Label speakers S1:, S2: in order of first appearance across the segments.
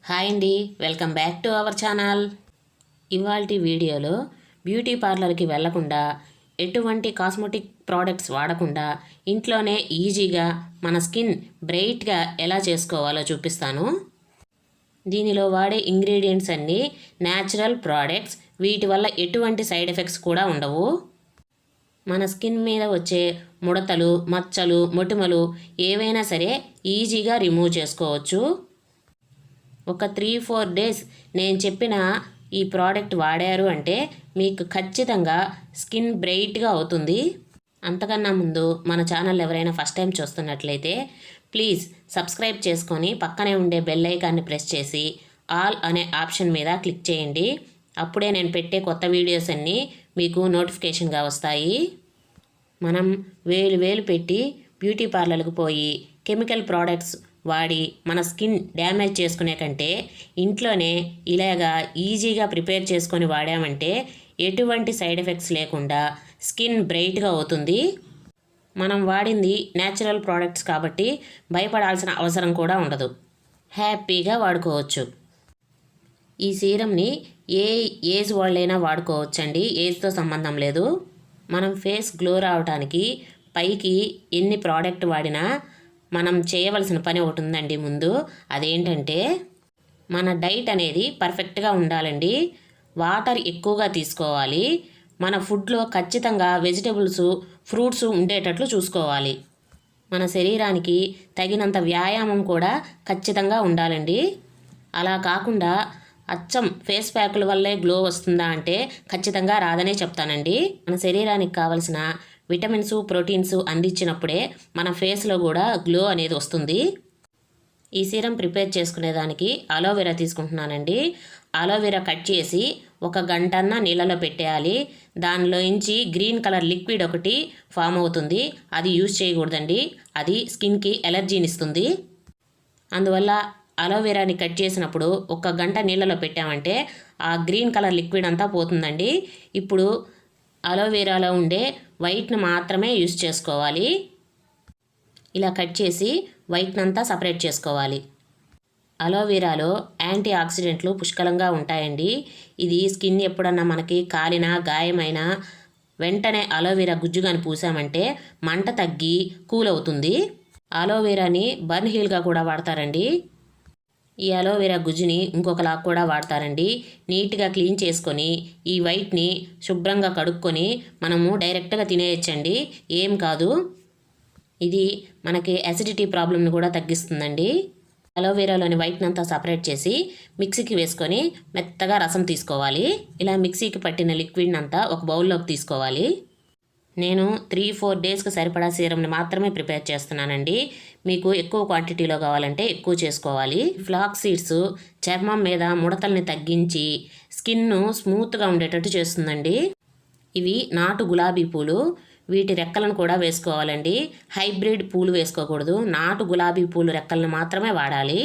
S1: Hi అండి, welcome back to our channel. ఇవాల్టి వీడియోలో బ్యూటీ పార్లర్కి వెళ్లకుండా ఎటువంటి కాస్మెటిక్ ప్రోడక్ట్స్ వాడకుండా ఇంట్లోనే ఈజీగా మన స్కిన్ బ్రైట్గా ఎలా చేసుకోవాలో చూపిస్తాను. దీనిలో వాడే ఇంగ్రీడియంట్స్ అన్నీ న్యాచురల్ ప్రోడక్ట్స్. వీటి వల్ల ఎటువంటి సైడ్ ఎఫెక్ట్స్ కూడా ఉండవు. మన స్కిన్ మీద వచ్చే ముడతలు, మచ్చలు, మొటిమలు ఏవైనా సరే ఈజీగా రిమూవ్ చేసుకోవచ్చు. ఒక 3-4 డేస్ నేను చెప్పిన ఈ ప్రోడక్ట్ వాడారు అంటే మీకు ఖచ్చితంగా స్కిన్ బ్రైట్గా అవుతుంది. అంతకన్నా ముందు మన ఛానల్ ఎవరైనా ఫస్ట్ టైం చూస్తున్నట్లయితే ప్లీజ్ సబ్స్క్రైబ్ చేసుకొని పక్కనే ఉండే బెల్ ఐకాన్ని ప్రెస్ చేసి ఆల్ అనే ఆప్షన్ మీద క్లిక్ చేయండి. అప్పుడే నేను పెట్టే కొత్త వీడియోస్ అన్నీ మీకు నోటిఫికేషన్గా వస్తాయి. మనం వేలు పెట్టి బ్యూటీ పార్లర్కి పోయి కెమికల్ ప్రోడక్ట్స్ వాడి మన స్కిన్ డ్యామేజ్ చేసుకునే కంటే ఇంట్లోనే ఇలాగా ఈజీగా ప్రిపేర్ చేసుకొని వాడామంటే ఎటువంటి సైడ్ ఎఫెక్ట్స్ లేకుండా స్కిన్ బ్రైట్గా అవుతుంది. మనం వాడింది న్యాచురల్ ప్రోడక్ట్స్ కాబట్టి భయపడాల్సిన అవసరం కూడా ఉండదు. హ్యాపీగా వాడుకోవచ్చు. ఈ సీరమ్ని ఏ ఏజ్ వాళ్ళైనా వాడుకోవచ్చండి. ఏజ్తో సంబంధం లేదు. మనం ఫేస్ గ్లో రావడానికి పైకి ఎన్ని ప్రోడక్ట్ వాడినా మనం చేయవలసిన పని ఒకటి ఉందండి. ముందు అదేంటంటే మన డైట్ అనేది పర్ఫెక్ట్గా ఉండాలండి. వాటర్ ఎక్కువగా తీసుకోవాలి. మన ఫుడ్లో ఖచ్చితంగా వెజిటబుల్స్, ఫ్రూట్స్ ఉండేటట్లు చూసుకోవాలి. మన శరీరానికి తగినంత వ్యాయామం కూడా ఖచ్చితంగా ఉండాలండి. అలా కాకుండా అచ్చం ఫేస్ ప్యాకుల వల్లే గ్లో వస్తుందా అంటే ఖచ్చితంగా రాదనే చెప్తానండి. మన శరీరానికి కావలసిన విటమిన్స్, ప్రోటీన్స్ అందించినప్పుడే మన ఫేస్లో కూడా గ్లో అనేది వస్తుంది. ఈ సీరం ప్రిపేర్ చేసుకునేదానికి అలోవెరా తీసుకుంటున్నానండి. అలోవెరా కట్ చేసి 1 గంటన్న నీళ్ళలో పెట్టేయాలి. దానిలోంచి గ్రీన్ కలర్ లిక్విడ్ ఒకటి ఫామ్ అవుతుంది. అది యూజ్ చేయకూడదండి. అది స్కిన్కి ఎలర్జీని ఇస్తుంది. అందువల్ల అలోవెరాని కట్ చేసినప్పుడు 1 గంట నీళ్ళలో పెట్టామంటే ఆ గ్రీన్ కలర్ లిక్విడ్ అంతా పోతుందండి. ఇప్పుడు అలోవెరాలో ఉండే వైట్ని మాత్రమే యూజ్ చేసుకోవాలి. ఇలా కట్ చేసి వైట్ని అంతా సపరేట్ చేసుకోవాలి. అలోవెరాలో యాంటీ ఆక్సిడెంట్లు పుష్కలంగా ఉంటాయండి. ఇది స్కిన్ ఎప్పుడన్నా మనకి కాలినా, గాయమైనా వెంటనే అలోవెరా గుజ్జుగాని పూసామంటే మంట తగ్గి కూల్ అవుతుంది. అలోవెరాని బర్న్ హీల్గా కూడా వాడతారండి. ఈ అలోవెరా గుజ్జుని ఇంకొకలా కూడా వాడతారండి. నీట్గా క్లీన్ చేసుకొని ఈ వైట్ని శుభ్రంగా కడుక్కొని మనము డైరెక్ట్గా తినేయచ్చండి. ఏం కాదు. ఇది మనకి అసిడిటీ ప్రాబ్లమ్ని కూడా తగ్గిస్తుందండి. అలోవెరాలోని వైట్ని అంతా సపరేట్ చేసి మిక్సీకి వేసుకొని మెత్తగా రసం తీసుకోవాలి. ఇలా మిక్సీకి పట్టిన లిక్విడ్ని అంతా ఒక బౌల్లోకి తీసుకోవాలి. నేను 3-4 డేస్కి సరిపడా సీరంని మాత్రమే ప్రిపేర్ చేస్తున్నానండి. మీకు ఎక్కువ క్వాంటిటీలో కావాలంటే ఎక్కువ చేసుకోవాలి. ఫ్లాక్స్ సీడ్స్ చర్మం మీద ముడతల్ని తగ్గించి స్కిన్ను స్మూత్గా ఉండేటట్టు చేస్తుందండి. ఇవి నాటు గులాబీ పూలు. వీటి రెక్కలను కూడా వేసుకోవాలండి. హైబ్రిడ్ పూలు వేసుకోకూడదు. నాటు గులాబీ పూలు రెక్కలను మాత్రమే వాడాలి.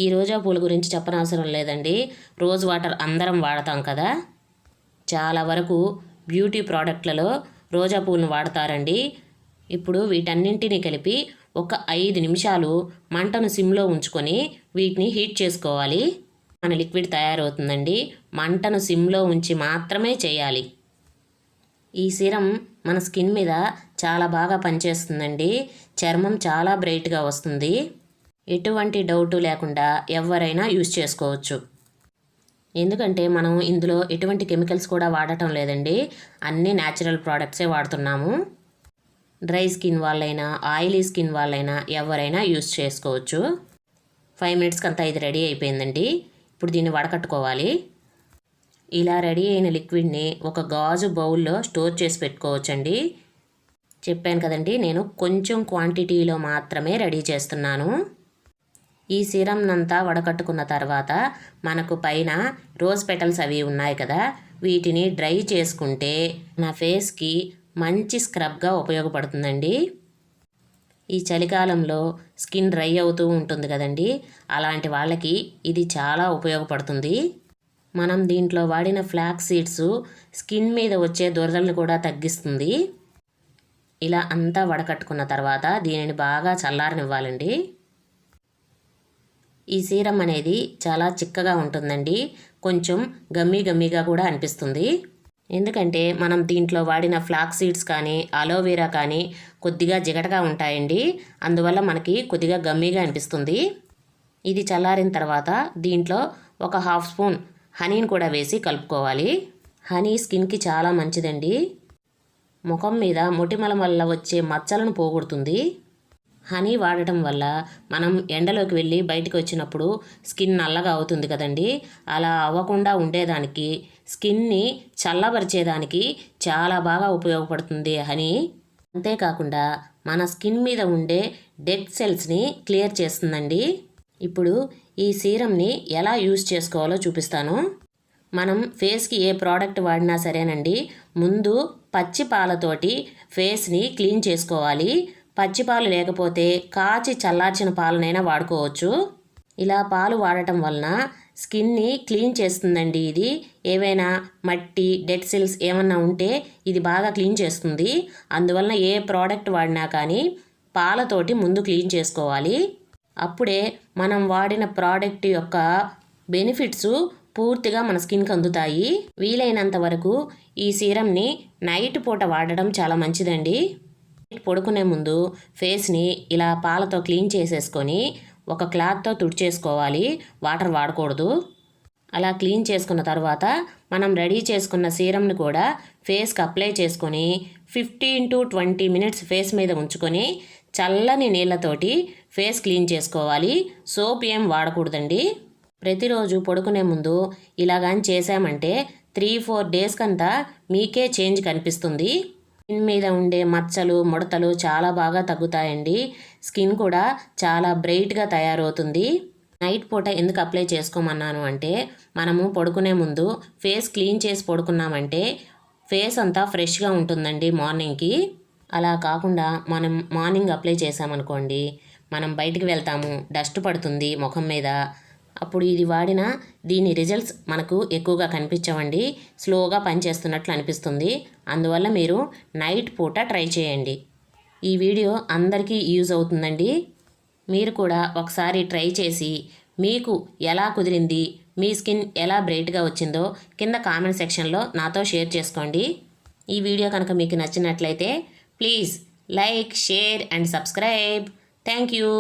S1: ఈ రోజా పూల గురించి చెప్పనవసరం లేదండి. రోజ్ వాటర్ అందరం వాడతాం కదా. చాలా వరకు బ్యూటీ ప్రోడక్ట్లలో రోజా పూలను వాడతారండి. ఇప్పుడు వీటన్నింటినీ కలిపి ఒక 5 నిమిషాలు మంటను సిమ్లో ఉంచుకొని వీటిని హీట్ చేసుకోవాలి. మన లిక్విడ్ తయారవుతుందండి. మంటను సిమ్లో ఉంచి మాత్రమే చేయాలి. ఈ సీరం మన స్కిన్ మీద చాలా బాగా పనిచేస్తుందండి. చర్మం చాలా బ్రైట్గా వస్తుంది. ఎటువంటి డౌటు లేకుండా ఎవరైనా యూజ్ చేసుకోవచ్చు. ఎందుకంటే మనం ఇందులో ఎటువంటి కెమికల్స్ కూడా వాడటం లేదండి. అన్నీ న్యాచురల్ ప్రోడక్ట్సే వాడుతున్నాము. డ్రై స్కిన్ వాళ్ళైనా, ఆయిలీ స్కిన్ వాళ్ళైనా ఎవరైనా యూజ్ చేసుకోవచ్చు. 5 మినిట్స్కి అంతా ఇది రెడీ అయిపోయిందండి. ఇప్పుడు దీన్ని వడకట్టుకోవాలి. ఇలా రెడీ అయిన లిక్విడ్ని ఒక గాజు బౌల్లో స్టోర్ చేసి పెట్టుకోవచ్చండి. చెప్పాను కదండి, నేను కొంచెం క్వాంటిటీలో మాత్రమే రెడీ చేస్తున్నాను. ఈ సీరంనంతా వడకట్టుకున్న తర్వాత మనకు పైన రోజ్ పెటల్స్ అవి ఉన్నాయి కదా, వీటిని డ్రై చేసుకుంటే నా ఫేస్కి మంచి స్క్రబ్గా ఉపయోగపడుతుందండి. ఈ చలికాలంలో స్కిన్ డ్రై అవుతూ ఉంటుంది కదండి, అలాంటి వాళ్ళకి ఇది చాలా ఉపయోగపడుతుంది. మనం దీంట్లో వాడిన ఫ్లాక్స్ సీడ్స్ స్కిన్ మీద వచ్చే దురదలను కూడా తగ్గిస్తుంది. ఇలా అంతా వడకట్టుకున్న తర్వాత దీనిని బాగా చల్లారనివ్వాలండి. ఈ సీరం అనేది చాలా చిక్కగా ఉంటుందండి, కొంచెం గమ్మీగా కూడా అనిపిస్తుంది. ఎందుకంటే మనం దీంట్లో వాడిన ఫ్లాక్స్ సీడ్స్ కానీ అలోవెరా కానీ కొద్దిగా జిగటగా ఉంటాయండి, అందువల్ల మనకి కొద్దిగా గమ్మీగా అనిపిస్తుంది. ఇది చల్లారిన తర్వాత దీంట్లో ఒక హాఫ్ స్పూన్ హనీని కూడా వేసి కలుపుకోవాలి. హనీ స్కిన్కి చాలా మంచిదండి, ముఖం మీద మొటిమల వల్ల వచ్చే మచ్చలను పోగొడుతుంది. హనీ వాడటం వల్ల మనం ఎండలోకి వెళ్ళి బయటికి వచ్చినప్పుడు స్కిన్ నల్లగా అవుతుంది కదండి, అలా అవ్వకుండా ఉండేదానికి, స్కిన్ని చల్లబరిచేదానికి చాలా బాగా ఉపయోగపడుతుంది హనీ. అంతేకాకుండా మన స్కిన్ మీద ఉండే డెడ్ సెల్స్ని క్లియర్ చేస్తుందండి. ఇప్పుడు ఈ సీరంని ఎలా యూజ్ చేసుకోవాలో చూపిస్తాను. మనం ఫేస్కి ఏ ప్రోడక్ట్ వాడినా సరేనండి, ముందు పచ్చి పాలతోటి ఫేస్ని క్లీన్ చేసుకోవాలి. పచ్చి పాలు లేకపోతే కాచి చల్లార్చిన పాలనైనా వాడుకోవచ్చు. ఇలా పాలు వాడటం వలన స్కిన్ని క్లీన్ చేస్తుందండి. ఇది ఏవైనా మట్టి డెడ్ సెల్స్ ఏమన్నా ఉంటే ఇది బాగా క్లీన్ చేస్తుంది. అందువలన ఏ ప్రోడక్ట్ వాడినా కానీ పాలతోటి ముందు క్లీన్ చేసుకోవాలి. అప్పుడే మనం వాడిన ప్రోడక్ట్ యొక్క బెనిఫిట్స్ పూర్తిగా మన స్కిన్కి అందుతాయి. వీలైనంత వరకు ఈ సీరంని నైట్ పూట వాడడం చాలా మంచిదండి. పడుకునే ముందు ఫేస్ని ఇలా పాలతో క్లీన్ చేసేసుకొని ఒక క్లాత్తో తుడిచేసుకోవాలి, వాటర్ వాడకూడదు. అలా క్లీన్ చేసుకున్న తర్వాత మనం రెడీ చేసుకున్న సీరంని కూడా ఫేస్కి అప్లై చేసుకొని 15 to 20 మినిట్స్ ఫేస్ మీద ఉంచుకొని చల్లని నీళ్ళతోటి ఫేస్ క్లీన్ చేసుకోవాలి. సోప్ ఏం వాడకూడదండి. ప్రతిరోజు పడుకునే ముందు ఇలాగాని చేసామంటే 3-4 డేస్ కంతా మీకే చేంజ్ కనిపిస్తుంది. స్కిన్ మీద ఉండే మచ్చలు ముడతలు చాలా బాగా తగ్గుతాయండి. స్కిన్ కూడా చాలా బ్రైట్గా తయారవుతుంది. నైట్ పూట ఎందుకు అప్లై చేసుకోమన్నాను అంటే, మనము పడుకునే ముందు ఫేస్ క్లీన్ చేసి పడుకున్నామంటే ఫేస్ అంతా ఫ్రెష్గా ఉంటుందండి మార్నింగ్కి. అలా కాకుండా మనం మార్నింగ్ అప్లై చేసామనుకోండి, మనం బయటికి వెళ్తాము, డస్ట్ పడుతుంది ముఖం మీద, అప్పుడు ఇది వాడినా దీని రిజల్ట్స్ మనకు ఎక్కువగా కనిపించవండి, స్లోగా పనిచేస్తున్నట్లు అనిపిస్తుంది. అందువల్ల మీరు నైట్ పూట ట్రై చేయండి. ఈ వీడియో అందరికీ యూజ్ అవుతుందండి. మీరు కూడా ఒకసారి ట్రై చేసి మీకు ఎలా కుదిరింది, మీ స్కిన్ ఎలా బ్రైట్గా వచ్చిందో కింద కామెంట్ సెక్షన్లో నాతో షేర్ చేసుకోండి. ఈ వీడియో కనుక మీకు నచ్చినట్లయితే please like, share and subscribe. Thank you.